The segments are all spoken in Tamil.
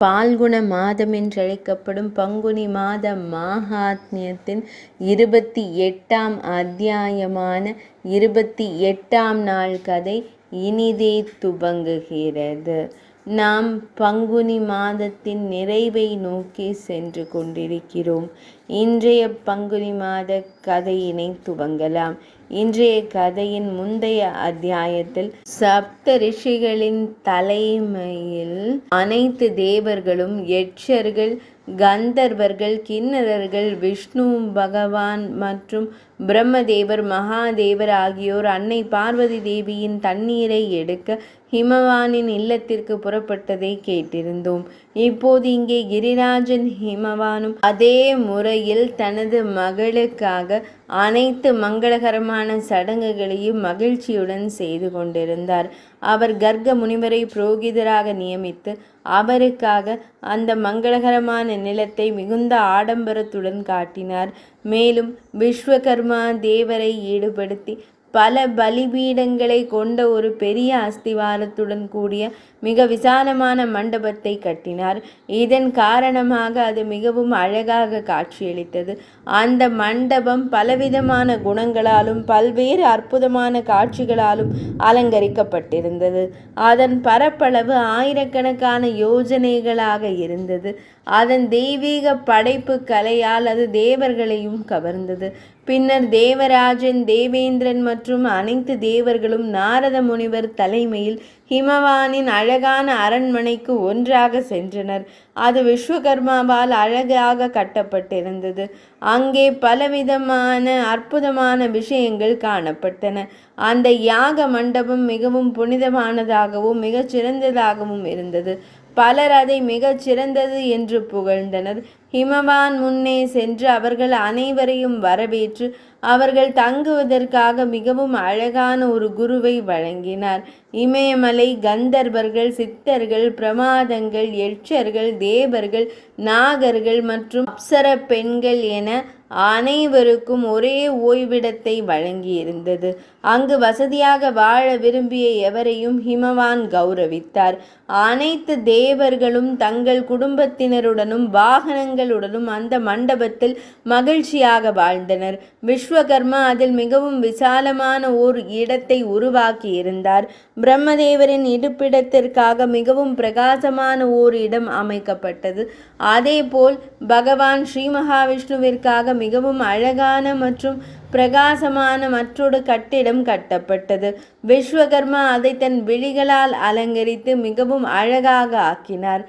பால்குண மாதம் என்றழைக்கப்படும் பங்குனி மாத மாஹாத்மியத்தின் 28ஆம் அத்தியாயமான 28ஆம் நாள் கதை இனிதே துவங்குகிறது. நாம் பங்குனி மாதத்தின் நிறைவை நோக்கி சென்று கொண்டிருக்கிறோம். இன்றைய பங்குனி மாத கதையினை துவங்கலாம். இன்றைய கதையின் முந்தைய அத்தியாயத்தில் சப்த ரிஷிகளின் தலைமையில் அனைத்து தேவர்களும், யட்சர்கள், கந்தர்வர்கள், கிண்ணறர்கள், விஷ்ணு பகவான் மற்றும் பிரம்மதேவர், மகாதேவர் ஆகியோர் அன்னை பார்வதி தேவியின் தண்ணீரை எடுக்க ஹிமவானின் இல்லத்திற்கு புறப்பட்டதை கேட்டிருந்தோம். இப்போது இங்கே கிரிராஜன் ஹிமவானும் அதே முறையில் தனது மகளுக்காக அனைத்து மங்களகரமான சடங்குகளையும் மகிழ்ச்சியுடன் செய்து கொண்டிருந்தார். அவர் கர்க முனிவரை புரோகிதராக நியமித்து அவருக்காக அந்த மங்களகரமான நிலத்தை மிகுந்த ஆடம்பரத்துடன் காட்டினார். மேலும் விஸ்வகர்மா தேவரை ஈடுபடுத்தி பல பலிபீடங்களை கொண்ட ஒரு பெரிய அஸ்திவாரத்துடன் கூடிய மிக விசாலமான மண்டபத்தை கட்டினார். இதன் காரணமாக அது மிகவும் அழகாக காட்சியளித்தது. அந்த மண்டபம் பலவிதமான குணங்களாலும் பல்வேறு அற்புதமான காட்சிகளாலும் அலங்கரிக்கப்பட்டிருந்தது. அதன் பரப்பளவு ஆயிரக்கணக்கான யோஜனைகளாக இருந்தது. அதன் தெய்வீக படைப்பு கலையால் அது தேவர்களையும் கவர்ந்தது. பின்னர் தேவராஜன், தேவேந்திரன் மற்றும் அனைத்து தேவர்களும் நாரத முனிவர் தலைமையில் ஹிமவானின் அழகான அரண்மனைக்கு ஒன்றாக சென்றனர். அது விஸ்வகர்மாவால் அழகாக கட்டப்பட்டிருந்தது. அங்கே பலவிதமான அற்புதமான விஷயங்கள் காணப்பட்டன. அந்த யாக மண்டபம் மிகவும் புனிதமானதாகவும் மிகச் சிறந்ததாகவும் இருந்தது. பலர் அதை மிகச் சிறந்தது என்று புகழ்ந்தனர். ஹிமவான் முன்னே சென்று அவர்கள் அனைவரையும் வரவேற்று அவர்கள் தங்குவதற்காக மிகவும் அழகான ஒரு குருவை வழங்கினார். இமயமலை, கந்தர்வர்கள், சித்தர்கள், பிரமாதங்கள், யட்சர்கள், தேவர்கள், நாகர்கள் மற்றும் அப்சர பெண்கள் என அனைவருக்கும் ஒரே ஓய்விடத்தை வழங்கியிருந்தது. அங்கு வசதியாக வாழ விரும்பிய எவரையும் ஹிமவான் கௌரவித்தார். அனைத்து தேவர்களும் தங்கள் குடும்பத்தினருடனும் வாகனங்களுடனும் அந்த மண்டபத்தில் மகிழ்ச்சியாக வாழ்ந்தனர். விஸ்வகர்மா அதில் மிகவும் விசாலமான ஓர் இடத்தை உருவாக்கி இருந்தார். பிரம்மதேவரின் இருப்பிடத்திற்காக மிகவும் பிரகாசமான ஓர் இடம் அமைக்கப்பட்டது. அதேபோல் பகவான் ஸ்ரீ மகாவிஷ்ணுவிற்காக மிகவும் அழகான மற்றும் பிரகாசமான மற்றொரு கட்டிடம் கட்டப்பட்டது. விஸ்வகர்மா அதை தன் விழிகளால் அலங்கரித்து மிகவும் அழகாக ஆக்கினார்.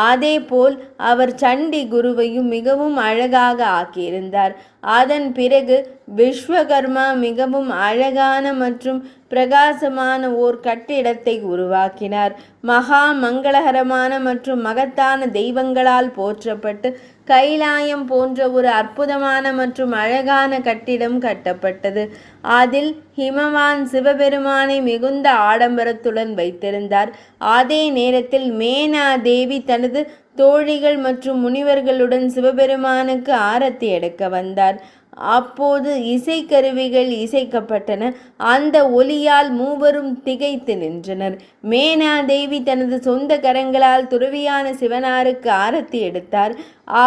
அதேபோல் அவர் சண்டி குருவையும் மிகவும் அழகாக ஆக்கியிருந்தார். அதன் பிறகு விஸ்வகர்மா மிகவும் அழகான மற்றும் பிரகாசமான ஓர் கட்டிடத்தை உருவாக்கினார். மகா மங்களகரமான மற்றும் மகத்தான தெய்வங்களால் போற்றப்பட்டு கைலாயம் போன்ற ஒரு அற்புதமான மற்றும் அழகான கட்டிடம் கட்டப்பட்டது. அதில் ஹிமவான் சிவபெருமானை மிகுந்த ஆடம்பரத்துடன் வைத்திருந்தார். அதே நேரத்தில் மேனா தேவி தனது தோழிகள் மற்றும் முனிவர்களுடன் சிவபெருமானுக்கு ஆரத்தி எடுக்க வந்தார். அப்போது இசைக்கருவிகள் இசைக்கப்பட்டன. அந்த ஒலியால் மூவரும் திகைத்து நின்றனர். மேனா தேவி தனது சொந்த கரங்களால் துறவியான சிவனாருக்கு ஆரத்தி எடுத்தார்.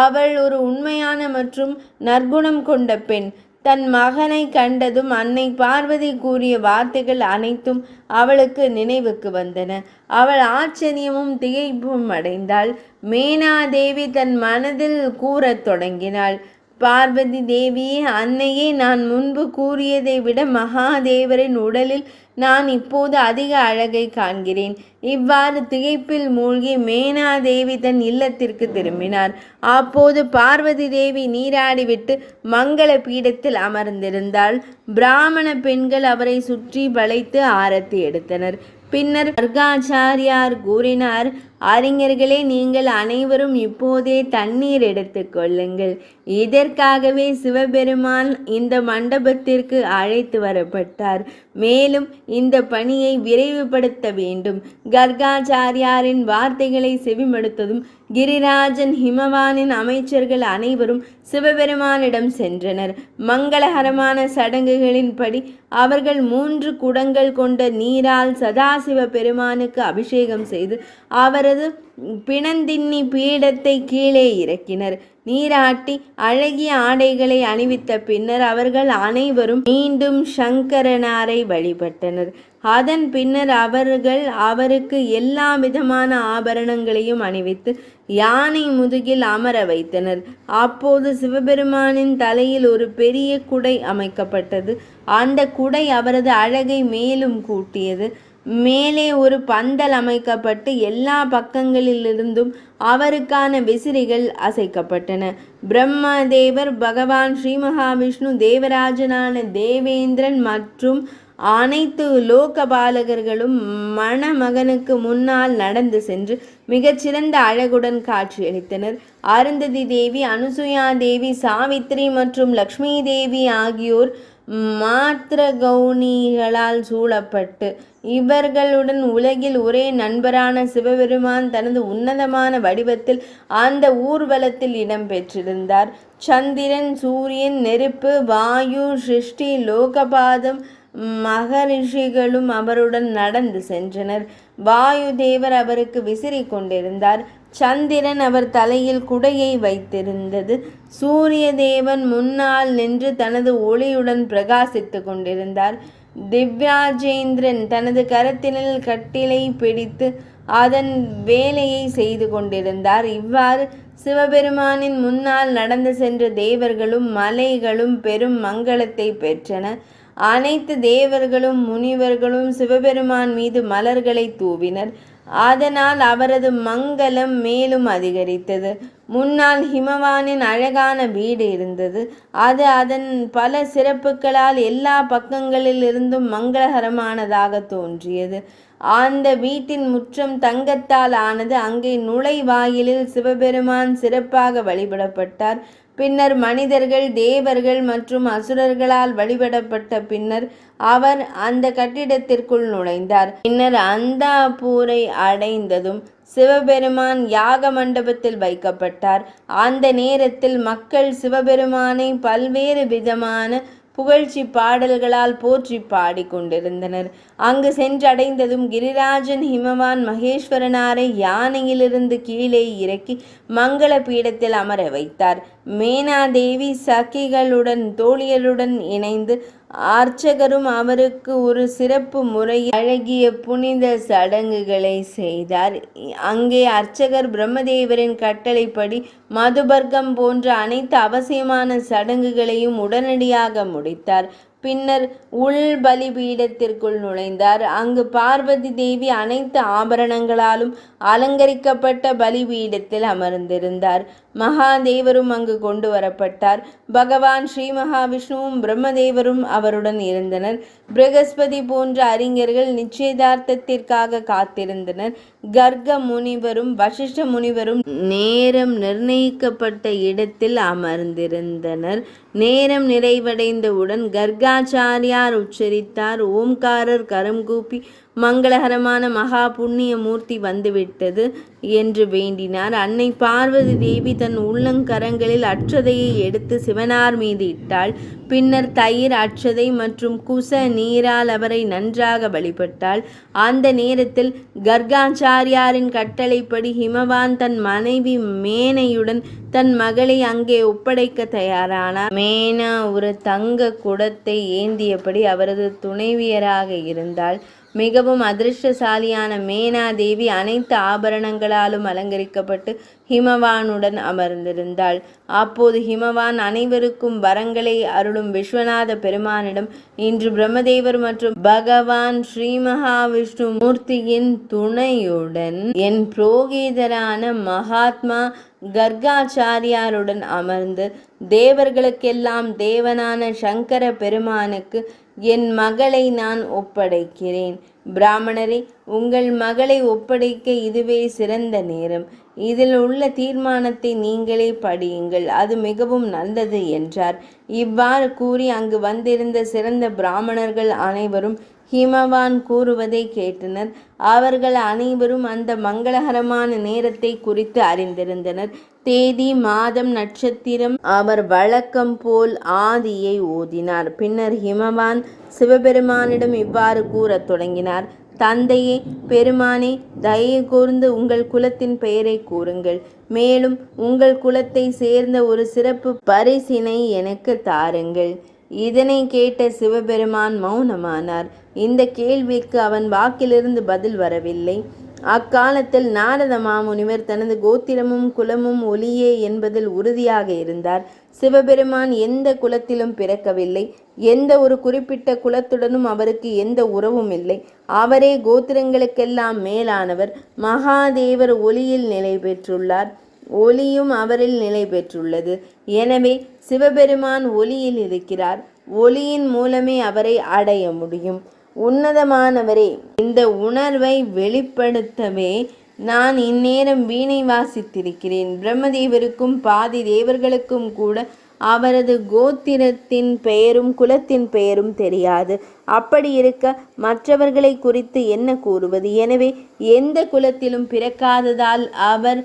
அவள் ஒரு உண்மையான மற்றும் நற்குணம் கொண்ட பெண். தன் மகனை கண்டதும் அன்னை பார்வதி கூறிய வார்த்தைகள் அனைத்தும் அவளுக்கு நினைவுக்கு வந்தன. அவள் ஆச்சரியமும் திகைப்பும் அடைந்தாள். மேனாதேவி தன் மனதில் கூறத் தொடங்கினாள். பார்வதி தேவியே, அன்னையே, நான் முன்பு கூறியதை விட மகாதேவரின் உடலில் நான் இப்போது அதிக அழகை காண்கிறேன். இவ்வாறு திகைப்பில் மூழ்கி மேனாதேவி தன் இல்லத்திற்கு திரும்பினார். அப்போது பார்வதி தேவி நீராடிவிட்டு மங்கள பீடத்தில் அமர்ந்திருந்தாள். பிராமண பெண்கள் அவரை சுற்றி வளைத்து ஆரத்தி எடுத்தனர். பின்னர் கர்காச்சாரியார் கூறினார், அறிஞர்களே, நீங்கள் அனைவரும் இப்போதே தண்ணீர் எடுத்து கொள்ளுங்கள். இதற்காகவே சிவபெருமான் இந்த மண்டபத்திற்கு அழைத்து வரப்பட்டார். மேலும் இந்த பணியை விரைவுபடுத்த வேண்டும். கர்காச்சாரியாரின் வார்த்தைகளை செவிமடுத்ததும் கிரிராஜன், ஹிமவானின் அமைச்சர்கள் அனைவரும் சிவபெருமானிடம் சென்றனர். மங்களகரமான சடங்குகளின்படி அவர்கள் 3 குடங்கள் கொண்ட நீரால் சதாசிவ பெருமானுக்கு அபிஷேகம் செய்து அவரது அவரது பிணந்தின்னி பீடத்தை கீழே இறக்கினர். நீராட்டி அழகிய ஆடைகளை அணிவித்த பின்னர் அவர்கள் அனைவரும் மீண்டும் சங்கரனாரை வழிபட்டனர். அதன் பின்னர் அவர்கள் அவருக்கு எல்லா விதமான ஆபரணங்களையும் அணிவித்து யானை முதுகில் அமர வைத்தனர். அப்போது சிவபெருமானின் தலையில் ஒரு பெரிய குடை அமைக்கப்பட்டது. அந்த குடை அவரது அழகை மேலும் கூட்டியது. மேலே ஒரு பந்தல் அமைக்கப்பட்டு எல்லா பக்கங்களிலிருந்தும் அவருக்கான விசிறிகள் அசைக்கப்பட்டன. பிரம்மதேவர், பகவான் ஸ்ரீ மகாவிஷ்ணு, தேவராஜனான தேவேந்திரன் மற்றும் அனைத்து லோகபாலகர்களும் மணமகனுக்கு முன்னால் நடந்து சென்று மிகச்சிறந்த அழகுடன் காட்சியளித்தனர். அருந்ததி தேவி, அனுசுயா தேவி, சாவித்ரி மற்றும் லக்ஷ்மி தேவி ஆகியோர் மாத்திர கௌனிகளால் சூழப்பட்டு இவர்களுடன் உலகில் ஒரே நண்பரான சிவபெருமான் தனது உன்னதமான வடிவத்தில் அந்த ஊர்வலத்தில் இடம்பெற்றிருந்தார். சந்திரன், சூரியன், நெருப்பு, வாயு, சிருஷ்டி, லோகபாதம், மகரிஷிகளும் அவருடன் நடந்து சென்றனர். வாயு தேவர் அவருக்கு விசிறி கொண்டிருந்தார். சந்திரன் அவர் தலையில் குடையை வைத்திருந்தது. சூரிய தேவன் முன்னால் நின்று தனது ஒளியுடன் பிரகாசித்து கொண்டிருந்தார். திவ்யாஜேந்திரன் தனது கரத்தினில் கட்டிலை பிடித்து அதன் வேலையை செய்து கொண்டிருந்தார். இவ்வாறு சிவபெருமானின் முன்னால் நடந்து சென்ற தேவர்களும் மலைகளும் பெரும் மங்களத்தை பெற்றன. அனைத்து தேவர்களும் முனிவர்களும் சிவபெருமான் மீது மலர்களை தூவினர். அதனால் அவரது மங்களம் மேலும் அதிகரித்தது. முன்னால் ஹிமவானின் அழகான வீடு இருந்தது. அது அதன் பல சிறப்புகளால் எல்லா பக்கங்களிலிருந்தும் மங்களகரமானதாக தோன்றியது. அந்த வீட்டின் முற்றம் தங்கத்தால் ஆனது. அங்கே நுழைவாயிலில் சிவபெருமான் சிறப்பாக வழிபடப்பட்டார். பின்னர் மனிதர்கள், தேவர்கள் மற்றும் அசுரர்களால் வழிபடப்பட்ட பின்னர் அவர் அந்த கட்டிடத்திற்குள் நுழைந்தார். பின்னர் அந்தாபூரை அடைந்ததும் சிவபெருமான் யாக மண்டபத்தில் வைக்கப்பட்டார். அந்த நேரத்தில் மக்கள் சிவபெருமானை பல்வேறு விதமான புகழ்ச்சி பாடல்களால் போற்றி பாடிக்கொண்டிருந்தனர். அங்கு சென்றடைந்ததும் கிரிராஜன் ஹிமவான் மகேஸ்வரனாரை யானையிலிருந்து கீழே இறக்கி மங்கள பீடத்தில் அமர வைத்தார். மேனாதேவி சகிகளுடன் தோழியருடன் இணைந்து அர்ச்சகரும் அவருக்கு ஒரு சிறப்பு முறை அழகிய புனித சடங்குகளை செய்தார். அங்கே அர்ச்சகர் பிரம்மதேவரின் கட்டளைப்படி மதுபர்க்கம் போன்ற அனைத்து அவசியமான சடங்குகளையும் உடனடியாக முடித்தார். பின்னர் உள் பலிபீடத்திற்குள் நுழைந்தார். அங்கு பார்வதி தேவி அனைத்து ஆபரணங்களாலும் அலங்கரிக்கப்பட்ட பலிபீடத்தில் அமர்ந்திருந்தார். மகாதேவரும் அங்கு கொண்டு வரப்பட்டார். பகவான் ஸ்ரீ மகாவிஷ்ணுவும் பிரம்மதேவரும் அவருடன் இருந்தனர். பிரகஸ்பதி போன்ற அறிஞர்கள் நிச்சயதார்த்தத்திற்காக காத்திருந்தனர். கர்க முனிவரும் வசிஷ்ட முனிவரும் நேரம் நிர்ணயிக்கப்பட்ட இடத்தில் அமர்ந்திருந்தனர். நேரம் நிறைவடைந்தவுடன் கர்காச்சாரியார் உச்சரித்தார். ஓம்காரர் கரம் கூப்பி மங்களகரமான மகா புண்ணிய மூர்த்தி வந்துவிட்டது என்று வேண்டினார். அன்னை பார்வதி தேவி தன் உள்ளங்கரங்களில் அட்சதையை எடுத்து சிவனார் மீது இட்டாள். பின்னர் தயிர், அட்சதை மற்றும் குச நீரால் அவரை நன்றாக வழிபட்டாள். அந்த நேரத்தில் கர்காச்சாரியாரின் கட்டளைப்படி ஹிமவான் தன் மனைவி மேனையுடன் தன் மகளை அங்கே ஒப்படைக்க தயாரானார். மேனா ஒரு தங்க குடத்தை ஏந்தியபடி அவரது துணைவியராக இருந்தாள். மிகவும் அதிர்ஷ்டசாலியான மேனாதேவி அனைத்து ஆபரணங்களாலும் அலங்கரிக்கப்பட்டு ஹிமவானுடன் அமர்ந்திருந்தாள். அப்போது ஹிமவான் அனைவருக்கும் வரங்களை அருளும் விஸ்வநாத பெருமானிடம், இன்று பிரம்மதேவர் மற்றும் பகவான் ஸ்ரீ மகாவிஷ்ணு மூர்த்தியின் துணையுடன் என் புரோகிதரான மகாத்மா கர்காச்சாரியாருடன் அமர்ந்து தேவர்களுக்கெல்லாம் தேவனான சங்கர பெருமானுக்கு என் மகளை நான் ஒப்படைக்கிறேன். பிராமணரே, உங்கள் மகளை ஒப்படைக்க இதுவே சிறந்த நேரம். இதில் உள்ள தீர்மானத்தை நீங்களே படியுங்கள், அது மிகவும் நல்லது என்றார். இவ்வாறு கூறி அங்கு வந்திருந்த சிறந்த பிராமணர்கள் அனைவரும் ஹிமவான் கூறுவதை கேட்டனர். அவர்கள் அனைவரும் அந்த மங்களகரமான நேரத்தை குறித்து அறிந்திருந்தனர். தேதி, மாதம், நட்சத்திரம் அவர் வழக்கம் போல் ஆதியை ஓதினார். பின்னர் ஹிமவான் சிவபெருமானிடம் இவ்வாறு கூறத் தொடங்கினார். தந்தையே, பெருமானே, தயை கூர்ந்து உங்கள் குலத்தின் பெயரை கூறுங்கள். மேலும் உங்கள் குலத்தை சேர்ந்த ஒரு சிறப்பு பரிசினை எனக்கு தாருங்கள். இதனை கேட்ட சிவபெருமான் மௌனமானார். இந்த கேள்விக்கு அவன் வாக்கிலிருந்து பதில் வரவில்லை. அக்காலத்தில் நாரத மாமுனிவர் தனது கோத்திரமும் குலமும் ஒளியே என்பதில் உறுதியாக இருந்தார். சிவபெருமான் எந்த குலத்திலும் பிறக்கவில்லை. எந்த ஒரு குறிப்பிட்ட குலத்துடனும் அவருக்கு எந்த உறவும் இல்லை. அவரே கோத்திரங்களுக்கெல்லாம் மேலானவர். மகாதேவர் ஒளியில் நிலை பெற்றுள்ளார். ஒளியும் அவரில் நிலை பெற்றுள்ளது. எனவே சிவபெருமான் ஒளியில் இருக்கிறார். ஒளியின் மூலமே அவரை அடைய முடியும். உன்னதமானவரே, இந்த உணர்வை வெளிப்படுத்தவே நான் இந்நேரம் வீணை வாசித்திருக்கிறேன். பிரம்மதேவருக்கும் பாதி தேவர்களுக்கும் கூட அவரது கோத்திரத்தின் பெயரும் குலத்தின் பெயரும் தெரியாது. அப்படி இருக்க மற்றவர்களை குறித்து என்ன கூறுவது? எனவே எந்த குலத்திலும் பிறக்காததால் அவர்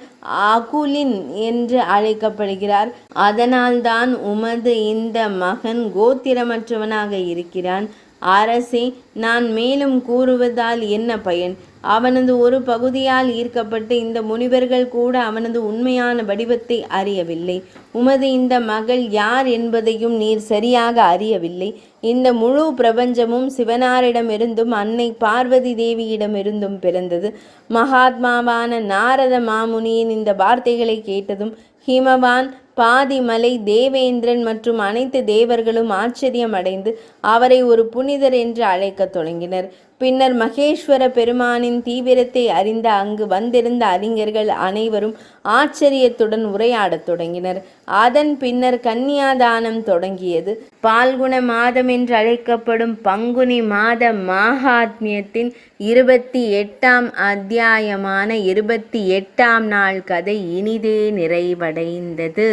அகுலின் என்று அழைக்கப்படுகிறார். அதனால்தான் உமது இந்த மகன் கோத்திரமற்றவனாக இருக்கிறான். அரசே, நான் மேலும் கூறுவதால் என்ன பயன்? அவனது ஒரு பகுதியால் ஈர்க்கப்பட்டு இந்த முனிவர்கள் கூட அவனது உண்மையான வடிவத்தை அறியவில்லை. உமது இந்த மகள் யார் என்பதையும் நீர் சரியாக அறியவில்லை. இந்த முழு பிரபஞ்சமும் சிவனாரிடமிருந்தும் அன்னை பார்வதி தேவியிடமிருந்தும் பிறந்தது. மகாத்மாவான நாரத மாமுனியின் இந்த வார்த்தைகளை கேட்டதும் ஹிமவான், பாதிமலை, தேவேந்திரன் மற்றும் அனைத்து தேவர்களும் ஆச்சரியம் அடைந்து அவரை ஒரு புனிதர் என்று அழைக்கத் தொடங்கினர். பின்னர் மகேஸ்வர பெருமானின் தீவிரத்தை அறிந்த அங்கு வந்திருந்த அறிஞர்கள் அனைவரும் ஆச்சரியத்துடன் உரையாடத் தொடங்கினர். அதன் பின்னர் கன்னியாதானம் தொடங்கியது. பால்குண மாதம் என்று அழைக்கப்படும் பங்குனி மாத மகாத்மியத்தின் 28ஆம் அத்தியாயமான 28ஆம் நாள் கதை இனிதே நிறைவடைந்தது.